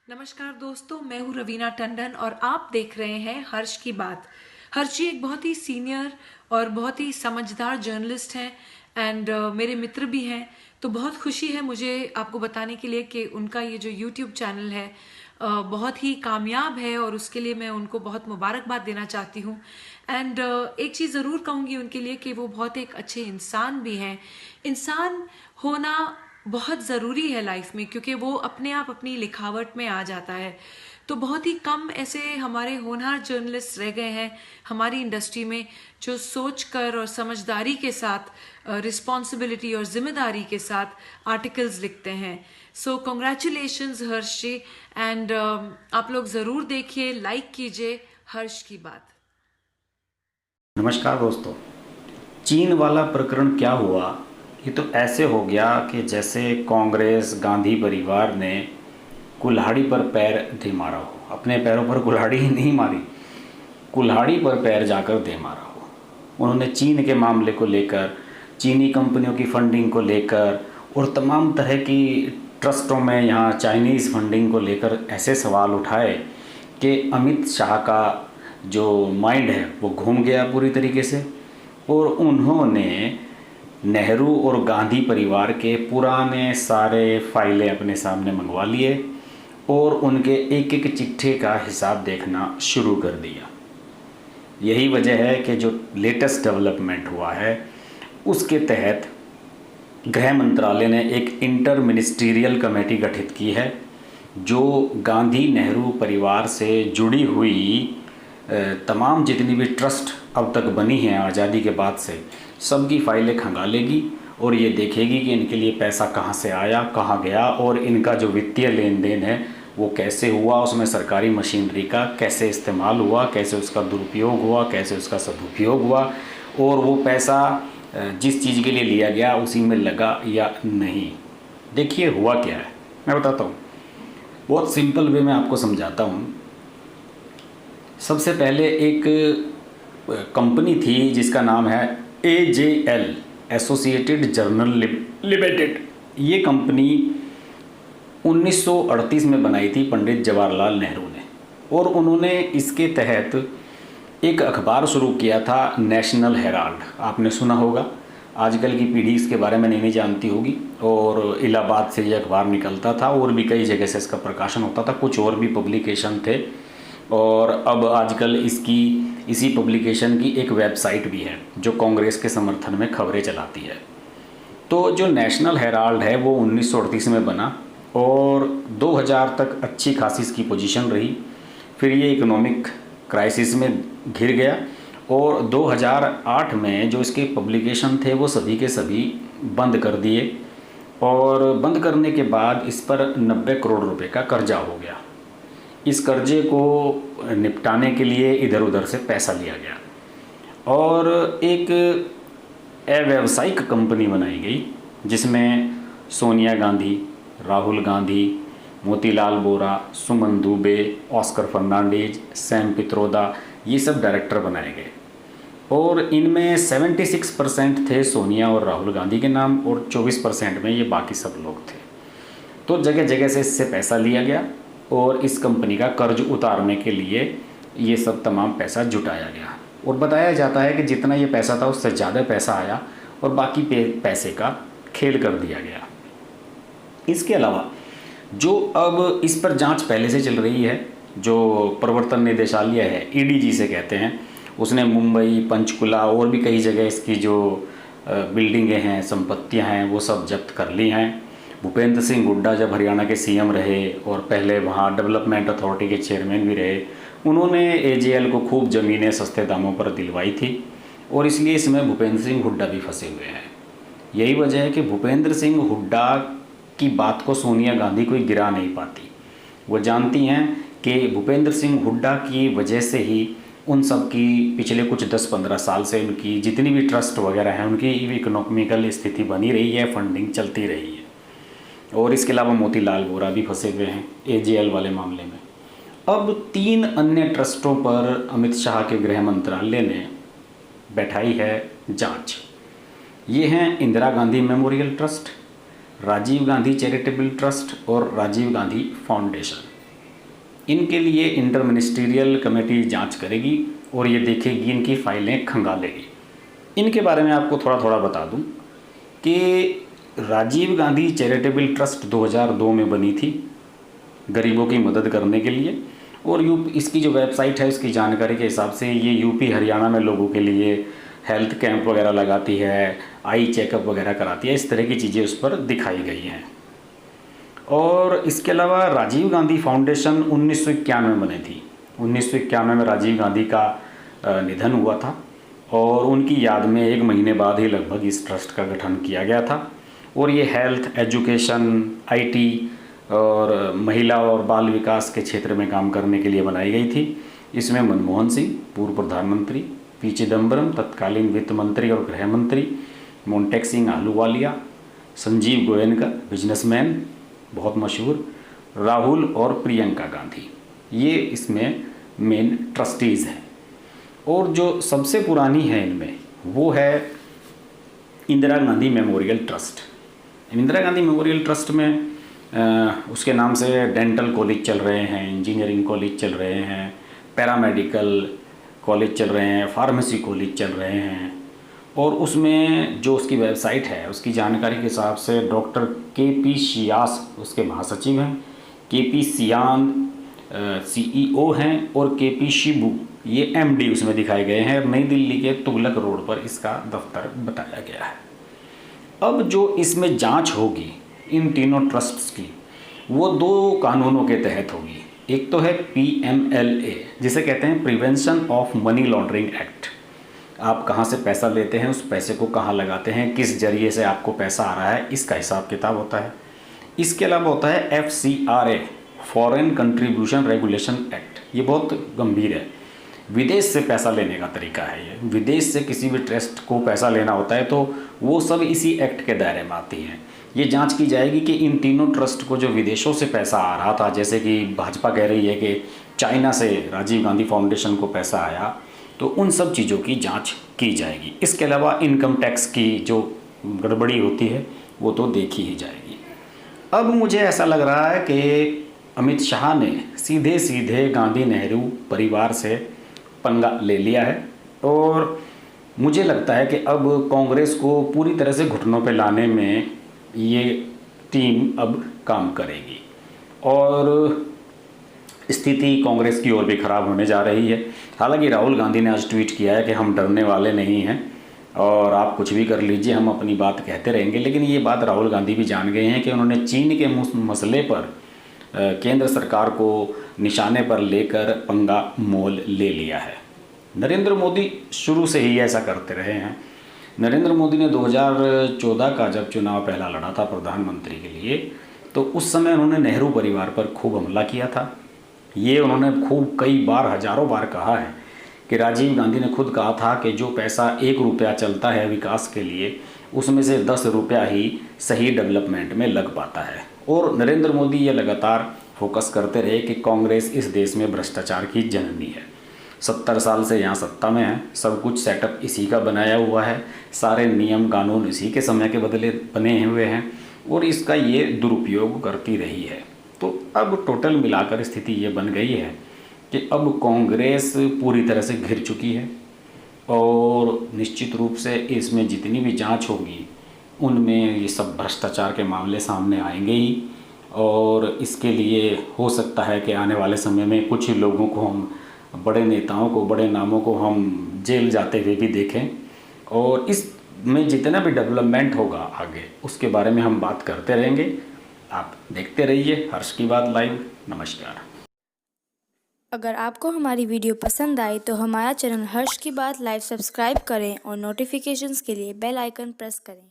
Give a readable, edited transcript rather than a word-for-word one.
नमस्कार दोस्तों, मैं हूँ रवीना टंडन और आप देख रहे हैं हर्ष की बात। हर्ष जी एक बहुत ही सीनियर और बहुत ही समझदार जर्नलिस्ट हैं एंड मेरे मित्र भी हैं। तो बहुत खुशी है मुझे आपको बताने के लिए कि उनका ये जो यूट्यूब चैनल है बहुत ही कामयाब है और उसके लिए मैं उनको बहुत मुबारकबाद देना चाहती हूँ। एंड एक चीज़ ज़रूर कहूँगी उनके लिए कि वो बहुत एक अच्छे इंसान भी हैं। इंसान होना बहुत ज़रूरी है लाइफ में, क्योंकि वो अपने आप अपनी लिखावट में आ जाता है। तो बहुत ही कम ऐसे हमारे होनहार जर्नलिस्ट रह गए हैं हमारी इंडस्ट्री में जो सोच कर और समझदारी के साथ, रिस्पॉन्सिबिलिटी और जिम्मेदारी के साथ आर्टिकल्स लिखते हैं। सो कॉन्ग्रेचुलेशंस हर्ष जी। एंड आप लोग ज़रूर देखिए, लाइक कीजिए हर्ष की बात। नमस्कार दोस्तों। चीन वाला प्रकरण क्या हुआ? ये तो ऐसे हो गया कि जैसे कांग्रेस गांधी परिवार ने कुल्हाड़ी पर पैर दे मारा हो। अपने पैरों पर कुल्हाड़ी ही नहीं मारी, कुल्हाड़ी पर पैर जाकर दे मारा हो। उन्होंने चीन के मामले को लेकर, चीनी कंपनियों की फंडिंग को लेकर और तमाम तरह की ट्रस्टों में यहाँ चाइनीज़ फंडिंग को लेकर ऐसे सवाल उठाए कि अमित शाह का जो माइंड है वो घूम गया पूरी तरीके से। और उन्होंने नेहरू और गांधी परिवार के पुराने सारे फाइलें अपने सामने मंगवा लिए और उनके एक एक चिट्ठे का हिसाब देखना शुरू कर दिया। यही वजह है कि जो लेटेस्ट डेवलपमेंट हुआ है उसके तहत गृह मंत्रालय ने एक इंटर मिनिस्ट्रियल कमेटी गठित की है जो गांधी नेहरू परिवार से जुड़ी हुई तमाम जितनी भी ट्रस्ट अब तक बनी हैं आज़ादी के बाद से, सबकी फाइलें खंगालेगी और ये देखेगी कि इनके लिए पैसा कहाँ से आया, कहाँ गया और इनका जो वित्तीय लेन देन है वो कैसे हुआ, उसमें सरकारी मशीनरी का कैसे इस्तेमाल हुआ, कैसे उसका दुरुपयोग हुआ, कैसे उसका सदुपयोग हुआ और वो पैसा जिस चीज़ के लिए लिया गया उसी में लगा या नहीं। देखिए हुआ क्या है, मैं बताता हूँ। बहुत सिंपल वे में आपको समझाता हूँ। सबसे पहले एक कंपनी थी जिसका नाम है AJL, एसोसिएटेड जर्नल लिमिटेड। ये कंपनी 1938 में बनाई थी पंडित जवाहरलाल नेहरू ने और उन्होंने इसके तहत एक अखबार शुरू किया था, नेशनल हेराल्ड। आपने सुना होगा, आजकल की पीढ़ी इसके बारे में नहीं जानती होगी। और इलाहाबाद से ये अखबार निकलता था और भी कई जगह से इसका प्रकाशन होता था, कुछ और भी पब्लिकेशन थे। और अब आजकल इसी पब्लिकेशन की एक वेबसाइट भी है जो कांग्रेस के समर्थन में खबरें चलाती है। तो जो नेशनल हेराल्ड है वो 1938 में बना और 2000 तक अच्छी खासी इसकी पोजीशन रही। फिर ये इकोनॉमिक क्राइसिस में घिर गया और 2008 में जो इसके पब्लिकेशन थे वो सभी के सभी बंद कर दिए और बंद करने के बाद इस पर 90 करोड़ रुपए का कर्जा हो गया। इस कर्जे को निपटाने के लिए इधर उधर से पैसा लिया गया और एक अव्यावसायिक कंपनी बनाई गई जिसमें सोनिया गांधी, राहुल गांधी, मोतीलाल बोरा, सुमन दुबे, ऑस्कर फर्नांडीज, सैम पित्रोदा, ये सब डायरेक्टर बनाए गए और इनमें 76% थे सोनिया और राहुल गांधी के नाम और 24% में ये बाकी सब लोग थे। तो जगह जगह से इससे पैसा लिया गया और इस कंपनी का कर्ज उतारने के लिए ये सब तमाम पैसा जुटाया गया और बताया जाता है कि जितना ये पैसा था उससे ज़्यादा पैसा आया और बाकी पैसे का खेल कर दिया गया। इसके अलावा जो अब इस पर जांच पहले से चल रही है, जो प्रवर्तन निदेशालय है, ईडी जिसे कहते हैं, उसने मुंबई, पंचकुला और भी कई जगह इसकी जो बिल्डिंगें हैं, संपत्तियां हैं, वो सब जब्त कर ली हैं। भूपेंद्र सिंह हुड्डा जब हरियाणा के सीएम रहे और पहले वहाँ डेवलपमेंट अथॉरिटी के चेयरमैन भी रहे, उन्होंने AJL को खूब ज़मीनें सस्ते दामों पर दिलवाई थी और इसलिए इसमें भूपेंद्र सिंह हुड्डा भी फंसे हुए हैं। यही वजह है कि भूपेंद्र सिंह हुड्डा की बात को सोनिया गांधी कोई गिरा नहीं पाती। वो जानती हैं कि भूपेंद्र सिंह हुड्डा की वजह से ही उन सब की पिछले कुछ 10-15 साल से उनकी जितनी भी ट्रस्ट वगैरह हैं उनकी इकोनॉमिकल स्थिति बनी रही है, फंडिंग चलती रही है। और इसके अलावा मोतीलाल वोरा भी फंसे हुए हैं AJL वाले मामले में। अब 3 अन्य ट्रस्टों पर अमित शाह के गृह मंत्रालय ने बैठाई है जांच। ये हैं Indira Gandhi memorial trust, Rajiv Gandhi charitable trust और राजीव गांधी फाउंडेशन। इनके लिए इंटर मिनिस्ट्रियल कमेटी जांच करेगी और ये देखेगी, इनकी फाइलें खंगालेगी। इनके बारे में आपको थोड़ा थोड़ा बता दूं कि राजीव गांधी चैरिटेबल ट्रस्ट 2002 में बनी थी गरीबों की मदद करने के लिए, और इसकी जो वेबसाइट है उसकी जानकारी के हिसाब से ये यूपी हरियाणा में लोगों के लिए हेल्थ कैंप वगैरह लगाती है, आई चेकअप वगैरह कराती है, इस तरह की चीज़ें उस पर दिखाई गई हैं। और इसके अलावा राजीव गांधी फाउंडेशन 1991 में बनी थी। 1991 में राजीव गांधी का निधन हुआ था और उनकी याद में 1 महीने बाद ही लगभग इस ट्रस्ट का गठन किया गया था। और ये हेल्थ, एजुकेशन, आईटी और महिला और बाल विकास के क्षेत्र में काम करने के लिए बनाई गई थी। इसमें मनमोहन सिंह पूर्व प्रधानमंत्री, पी चिदम्बरम तत्कालीन वित्त मंत्री और गृह मंत्री, मोन्टेक सिंह आहलूवालिया, संजीव गोयनका बिजनेसमैन बहुत मशहूर, राहुल और प्रियंका गांधी, ये इसमें मेन ट्रस्टीज़ हैं। और जो सबसे पुरानी है इनमें वो है Indira Gandhi memorial trust. Indira Gandhi memorial trust में उसके नाम से डेंटल कॉलेज चल रहे हैं, इंजीनियरिंग कॉलेज चल रहे हैं, पैरामेडिकल कॉलेज चल रहे हैं, फार्मेसी कॉलेज चल रहे हैं। और उसमें जो उसकी वेबसाइट है उसकी जानकारी के हिसाब से डॉक्टर के.पी. शियास उसके महासचिव हैं, के.पी. सियान CEO हैं और के.पी. शिबू ये MD उसमें दिखाए गए हैं। नई दिल्ली के तुगलक रोड पर इसका दफ्तर बताया गया है। अब जो इसमें जांच होगी इन तीनों ट्रस्ट्स की, वो 2 कानूनों के तहत होगी। एक तो है PMLA जिसे कहते हैं prevention of money laundering act. आप कहाँ से पैसा लेते हैं, उस पैसे को कहाँ लगाते हैं, किस जरिए से आपको पैसा आ रहा है, इसका हिसाब किताब होता है। इसके अलावा होता है FCRA foreign contribution regulation act. ये बहुत गंभीर है, विदेश से पैसा लेने का तरीका है। ये विदेश से किसी भी ट्रस्ट को पैसा लेना होता है तो वो सब इसी एक्ट के दायरे में आती हैं। ये जांच की जाएगी कि इन तीनों ट्रस्ट को जो विदेशों से पैसा आ रहा था, जैसे कि भाजपा कह रही है कि चाइना से राजीव गांधी फाउंडेशन को पैसा आया, तो उन सब चीज़ों की जांच की जाएगी। इसके अलावा इनकम टैक्स की जो गड़बड़ी होती है वो तो देखी ही जाएगी। अब मुझे ऐसा लग रहा है कि अमित शाह ने सीधे सीधे गांधी नेहरू परिवार से पंगा ले लिया है और मुझे लगता है कि अब कांग्रेस को पूरी तरह से घुटनों पे लाने में ये टीम अब काम करेगी और स्थिति कांग्रेस की ओर भी खराब होने जा रही है। हालांकि राहुल गांधी ने आज ट्वीट किया है कि हम डरने वाले नहीं हैं और आप कुछ भी कर लीजिए, हम अपनी बात कहते रहेंगे। लेकिन ये बात राहुल गांधी भी जान गए हैं कि उन्होंने चीन के मसले पर केंद्र सरकार को निशाने पर लेकर पंगा मोल ले लिया है। नरेंद्र मोदी शुरू से ही ऐसा करते रहे हैं। नरेंद्र मोदी ने 2014 का जब चुनाव पहला लड़ा था प्रधानमंत्री के लिए, तो उस समय उन्होंने नेहरू परिवार पर खूब हमला किया था। ये उन्होंने खूब कई बार, हजारों बार कहा है कि राजीव गांधी ने खुद कहा था कि जो पैसा 1 रुपया चलता है विकास के लिए, उसमें से 10 रुपया ही सही डेवलपमेंट में लग पाता है। और नरेंद्र मोदी ये लगातार फोकस करते रहे कि कांग्रेस इस देश में भ्रष्टाचार की जननी है। 70 साल से यहाँ सत्ता में है, सब कुछ सेटअप इसी का बनाया हुआ है, सारे नियम कानून इसी के समय के बदले बने हुए हैं और इसका ये दुरुपयोग करती रही है। तो अब टोटल मिलाकर स्थिति ये बन गई है कि अब कांग्रेस पूरी तरह से घिर चुकी है और निश्चित रूप से इसमें जितनी भी जांच होगी उनमें ये सब भ्रष्टाचार के मामले सामने आएंगे ही। और इसके लिए हो सकता है कि आने वाले समय में कुछ लोगों को, हम बड़े नेताओं को, बड़े नामों को हम जेल जाते हुए भी देखें। और इसमें जितना भी डेवलपमेंट होगा आगे, उसके बारे में हम बात करते रहेंगे। आप देखते रहिए हर्ष की बात लाइव। नमस्कार। अगर आपको हमारी वीडियो पसंद आई तो हमारा चैनल हर्ष की बात लाइव सब्सक्राइब करें और नोटिफिकेशंस के लिए बेल आइकन प्रेस करें।